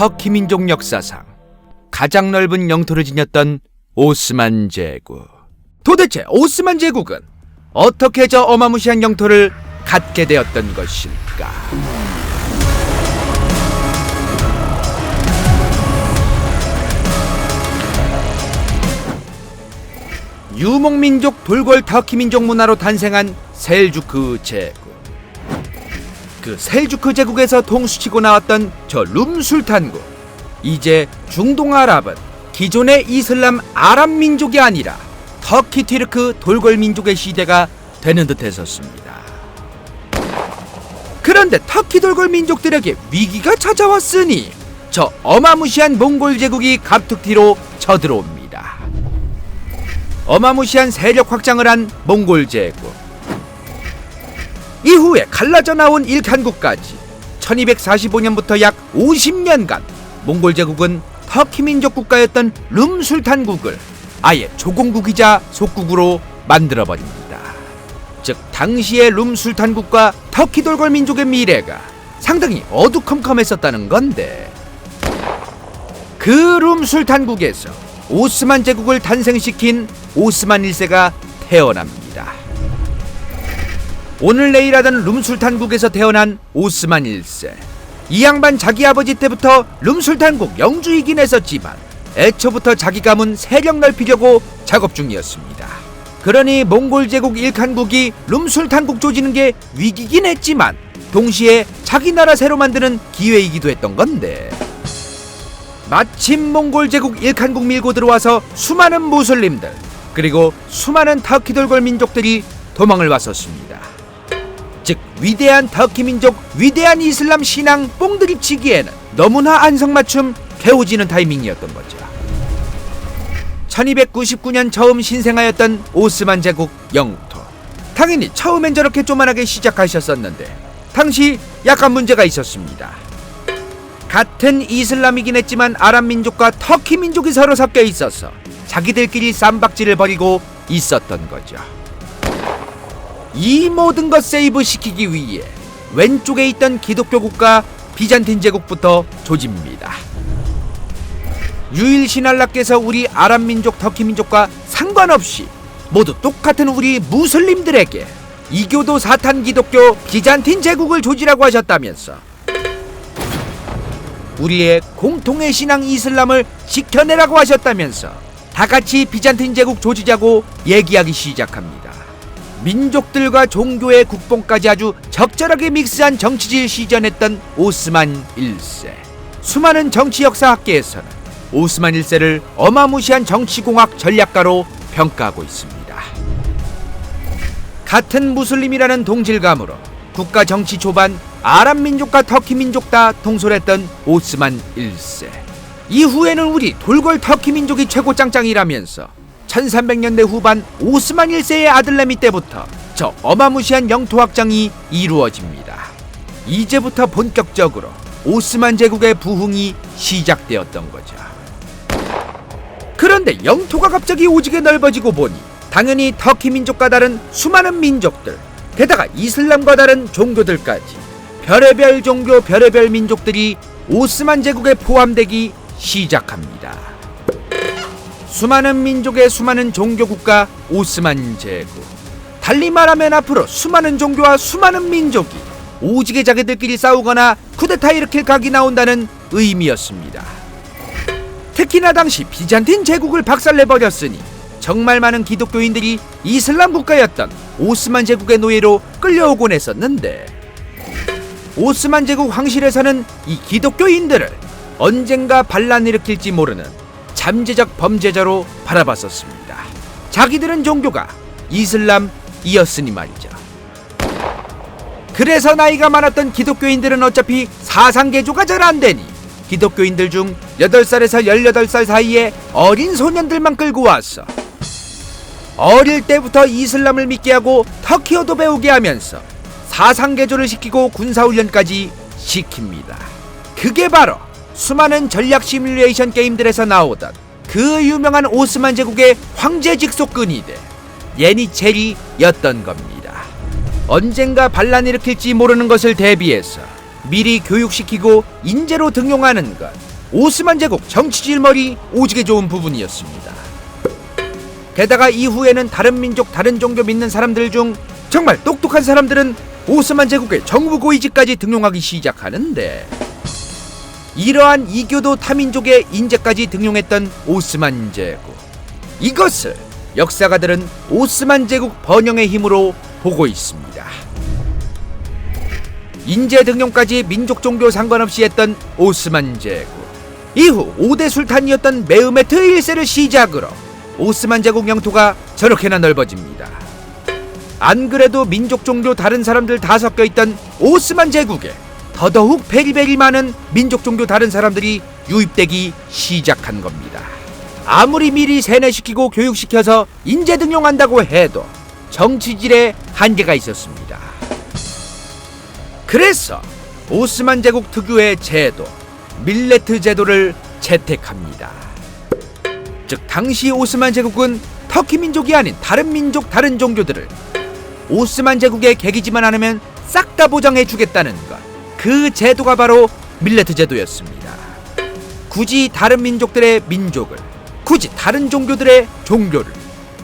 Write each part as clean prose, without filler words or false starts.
터키 민족 역사상 가장 넓은 영토를 지녔던 오스만 제국. 도대체 오스만 제국은 어떻게 저 어마무시한 영토를 갖게 되었던 것일까? 유목민족 돌궐 터키 민족 문화로 탄생한 셀주크 제국. 그 셀주크 제국에서 통수치고 나왔던 저 룸술탄국, 이제 중동아랍은 기존의 이슬람 아랍 민족이 아니라 터키 튀르크 돌궐 민족의 시대가 되는 듯 했었습니다. 그런데 터키 돌궐 민족들에게 위기가 찾아왔으니 저 어마무시한 몽골 제국이 갑툭튀로 쳐들어옵니다. 어마무시한 세력 확장을 한 몽골 제국. 이후에 갈라져 나온 일칸국까지 1245년부터 약 50년간 몽골 제국은 터키 민족 국가였던 룸술탄국을 아예 조공국이자 속국으로 만들어버립니다. 즉 당시의 룸술탄국과 터키 돌궐 민족의 미래가 상당히 어두컴컴했었다는 건데, 그 룸술탄국에서 오스만 제국을 탄생시킨 오스만 1세가 태어납니다. 오늘 내일 하던 룸술탄국에서 태어난 오스만 1세. 이 양반 자기 아버지 때부터 룸술탄국 영주이긴 했었지만 애초부터 자기 가문 세력 넓히려고 작업 중이었습니다. 그러니 몽골 제국 일칸국이 룸술탄국 조지는 게 위기긴 했지만 동시에 자기 나라 새로 만드는 기회이기도 했던 건데, 마침 몽골 제국 일칸국 밀고 들어와서 수많은 무슬림들 그리고 수많은 터키 돌궐 민족들이 도망을 왔었습니다. 즉 위대한 터키 민족, 위대한 이슬람 신앙 뽕드립치기에는 너무나 안성맞춤 개오지는 타이밍이었던 거죠. 1299년 처음 신생하였던 오스만 제국 영토. 당연히 처음엔 저렇게 조만하게 시작하셨었는데 당시 약간 문제가 있었습니다. 같은 이슬람이긴 했지만 아랍 민족과 터키 민족이 서로 섞여 있어서 자기들끼리 쌈박질을 벌이고 있었던 거죠. 이 모든 것 세이브 시키기 위해 왼쪽에 있던 기독교 국가 비잔틴 제국부터 조집니다. 유일신알라께서 우리 아랍 민족, 터키 민족과 상관없이 모두 똑같은 우리 무슬림들에게 이교도 사탄 기독교 비잔틴 제국을 조지라고 하셨다면서 우리의 공통의 신앙 이슬람을 지켜내라고 하셨다면서 다같이 비잔틴 제국 조지자고 얘기하기 시작합니다. 민족들과 종교의 국뽕까지 아주 적절하게 믹스한 정치질 시전했던 오스만 1세. 수많은 정치 역사학계에서는 오스만 1세를 어마무시한 정치공학 전략가로 평가하고 있습니다. 같은 무슬림이라는 동질감으로 국가 정치 초반 아랍 민족과 터키 민족 다 통솔했던 오스만 1세. 이후에는 우리 돌궐 터키 민족이 최고 짱짱이라면서 1300년대 후반 오스만 1세의 아들내미 때부터 저 어마무시한 영토 확장이 이루어집니다. 이제부터 본격적으로 오스만 제국의 부흥이 시작되었던 거죠. 그런데 영토가 갑자기 오지게 넓어지고 보니 당연히 터키 민족과 다른 수많은 민족들, 게다가 이슬람과 다른 종교들까지 별의별 종교, 별의별 민족들이 오스만 제국에 포함되기 시작합니다. 수많은 민족의 수많은 종교국가 오스만 제국. 달리 말하면 앞으로 수많은 종교와 수많은 민족이 오지게 자기들끼리 싸우거나 쿠데타 일으킬 각이 나온다는 의미였습니다. 특히나 당시 비잔틴 제국을 박살내버렸으니 정말 많은 기독교인들이 이슬람 국가였던 오스만 제국의 노예로 끌려오곤 했었는데, 오스만 제국 황실에서는 이 기독교인들을 언젠가 반란 일으킬지 모르는 잠재적 범죄자로 바라봤었습니다. 자기들은 종교가 이슬람이었으니 말이죠. 그래서 나이가 많았던 기독교인들은 어차피 사상개조가 잘 안되니 기독교인들 중 8살에서 18살 사이에 어린 소년들만 끌고 왔어 어릴 때부터 이슬람을 믿게 하고 터키어도 배우게 하면서 사상개조를 시키고 군사훈련까지 시킵니다. 그게 바로 수많은 전략 시뮬레이션 게임들에서 나오던 그 유명한 오스만 제국의 황제 직속근위대 예니체리였던 겁니다. 언젠가 반란 일으킬지 모르는 것을 대비해서 미리 교육시키고 인재로 등용하는 것, 오스만 제국 정치질머리 오지게 좋은 부분이었습니다. 게다가 이후에는 다른 민족 다른 종교 믿는 사람들 중 정말 똑똑한 사람들은 오스만 제국의 정부 고위직까지 등용하기 시작하는데, 이러한 이교도 타민족의 인재까지 등용했던 오스만 제국, 이것을 역사가들은 오스만 제국 번영의 힘으로 보고 있습니다. 인재 등용까지 민족 종교 상관없이 했던 오스만 제국, 이후 5대 술탄이었던 메흐메트 1세를 시작으로 오스만 제국 영토가 저렇게나 넓어집니다. 안 그래도 민족 종교 다른 사람들 다 섞여있던 오스만 제국에 더더욱 베리베리 많은 민족 종교 다른 사람들이 유입되기 시작한 겁니다. 아무리 미리 세뇌시키고 교육시켜서 인재 등용한다고 해도 정치질에 한계가 있었습니다. 그래서 오스만 제국 특유의 제도, 밀레트 제도를 채택합니다. 즉 당시 오스만 제국은 터키 민족이 아닌 다른 민족 다른 종교들을 오스만 제국의 계기지만 않으면 싹 다 보장해 주겠다는 것, 그 제도가 바로 밀레트 제도였습니다. 굳이 다른 민족들의 민족을, 굳이 다른 종교들의 종교를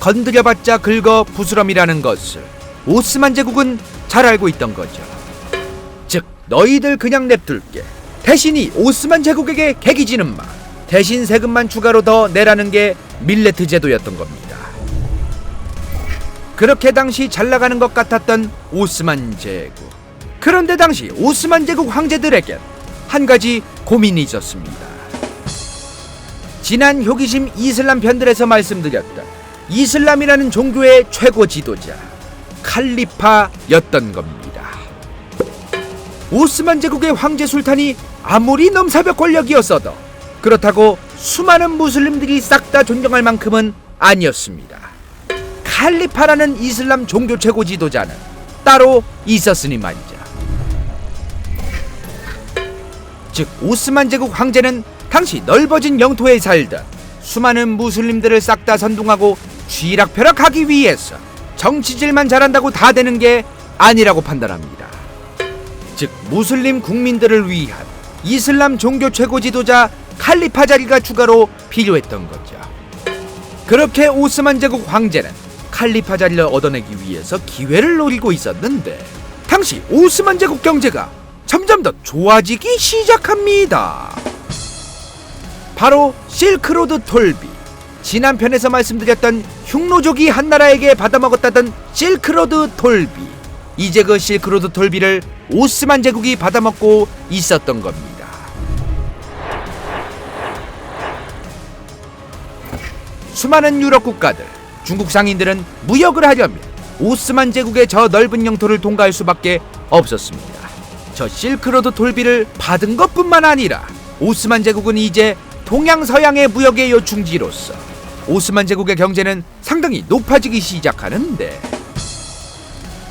건드려봤자 긁어 부스럼이라는 것을 오스만 제국은 잘 알고 있던 거죠. 즉 너희들 그냥 냅둘게, 대신이 오스만 제국에게 계기지는 마, 대신 세금만 추가로 더 내라는 게 밀레트 제도였던 겁니다. 그렇게 당시 잘나가는 것 같았던 오스만 제국. 그런데 당시 오스만 제국 황제들에겐 한 가지 고민이 있었습니다. 지난 효기심 이슬람 편들에서 말씀드렸던 이슬람이라는 종교의 최고 지도자 칼리파였던 겁니다. 오스만 제국의 황제 술탄이 아무리 넘사벽 권력이었어도 그렇다고 수많은 무슬림들이 싹 다 존경할 만큼은 아니었습니다. 칼리파라는 이슬람 종교 최고 지도자는 따로 있었으니 말이죠. 즉 오스만 제국 황제는 당시 넓어진 영토에 살던 수많은 무슬림들을 싹 다 선동하고 쥐락펴락하기 위해서 정치질만 잘한다고 다 되는 게 아니라고 판단합니다. 즉 무슬림 국민들을 위한 이슬람 종교 최고 지도자 칼리파 자리가 추가로 필요했던 거죠. 그렇게 오스만 제국 황제는 칼리파 자리를 얻어내기 위해서 기회를 노리고 있었는데, 당시 오스만 제국 경제가 점점 더 좋아지기 시작합니다. 바로 실크로드 톨비, 지난 편에서 말씀드렸던 흉노족이 한나라에게 받아먹었다던 실크로드 톨비, 이제 그 실크로드 톨비를 오스만 제국이 받아먹고 있었던 겁니다. 수많은 유럽 국가들, 중국 상인들은 무역을 하려면 오스만 제국의 저 넓은 영토를 통과할 수밖에 없었습니다. 저 실크로드 톨비를 받은 것뿐만 아니라 오스만 제국은 이제 동양서양의 무역의 요충지로서 오스만 제국의 경제는 상당히 높아지기 시작하는데,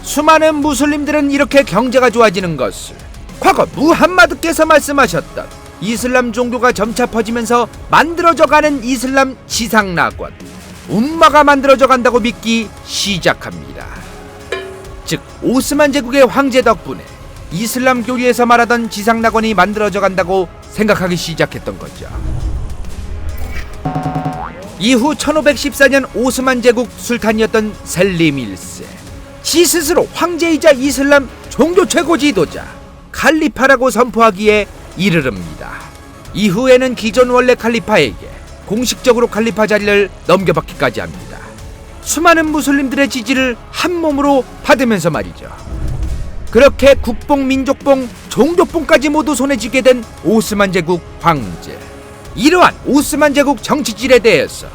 수많은 무슬림들은 이렇게 경제가 좋아지는 것을 과거 무함마드께서 말씀하셨던 이슬람 종교가 점차 퍼지면서 만들어져가는 이슬람 지상낙원, 움마가 만들어져 간다고 믿기 시작합니다. 즉 오스만 제국의 황제 덕분에 이슬람 교리에서 말하던 지상낙원이 만들어져 간다고 생각하기 시작했던 거죠. 이후 1514년 오스만 제국 술탄이었던 셀림 1세, 지 스스로 황제이자 이슬람 종교 최고 지도자 칼리파라고 선포하기에 이르릅니다. 이후에는 기존 원래 칼리파에게 공식적으로 칼리파 자리를 넘겨받기까지 합니다. 수많은 무슬림들의 지지를 한 몸으로 받으면서 말이죠. 그렇게 국뽕, 민족뽕, 종교뽕까지 모두 손에 쥐게 된 오스만 제국 황제. 이러한 오스만 제국 정치질에 대해서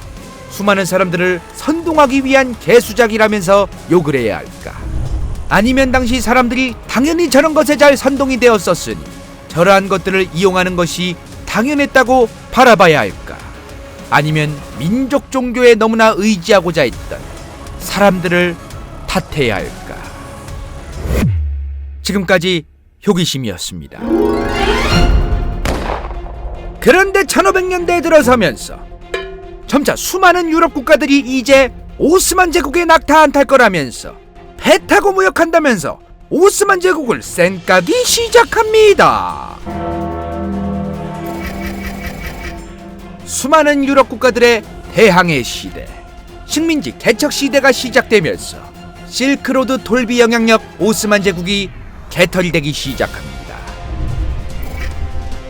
수많은 사람들을 선동하기 위한 개수작이라면서 욕을 해야 할까? 아니면 당시 사람들이 당연히 저런 것에 잘 선동이 되었었으니 저러한 것들을 이용하는 것이 당연했다고 바라봐야 할까? 아니면 민족 종교에 너무나 의지하고자 했던 사람들을 탓해야 할까? 지금까지 효기심이었습니다. 그런데 1500년대에 들어서면서 점차 수많은 유럽 국가들이 이제 오스만 제국에 낙타 안 탈 거라면서 배 타고 무역한다면서 오스만 제국을 쌩까기 시작합니다. 수많은 유럽 국가들의 대항해 시대, 식민지 개척 시대가 시작되면서 실크로드 돌비 영향력 오스만 제국이 개털되기 시작합니다.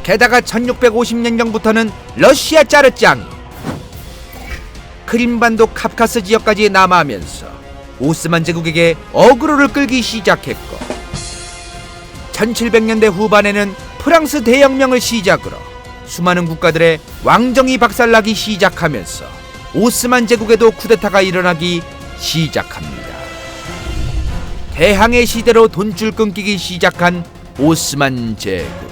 게다가 1650년경부터는 러시아 짜르짱이 크림반도 카프카스 지역까지 남하하면서 오스만 제국에게 어그로를 끌기 시작했고, 1700년대 후반에는 프랑스 대혁명을 시작으로 수많은 국가들의 왕정이 박살나기 시작하면서 오스만 제국에도 쿠데타가 일어나기 시작합니다. 대항해 시대로 돈줄 끊기기 시작한 오스만 제국.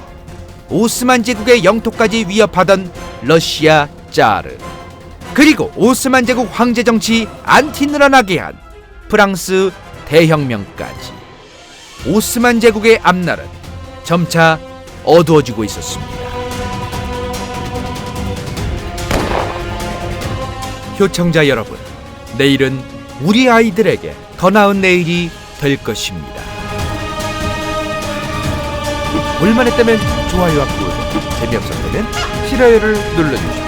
오스만 제국의 영토까지 위협하던 러시아 짜르, 그리고 오스만 제국 황제 정치 안티 늘어나게 한 프랑스 대혁명까지 오스만 제국의 앞날은 점차 어두워지고 있었습니다. 효청자 여러분, 내일은 우리 아이들에게 더 나은 내일이 될 것입니다. 볼만했다면 좋아요와 구독, 재미없었다면 싫어요를 눌러주십시오.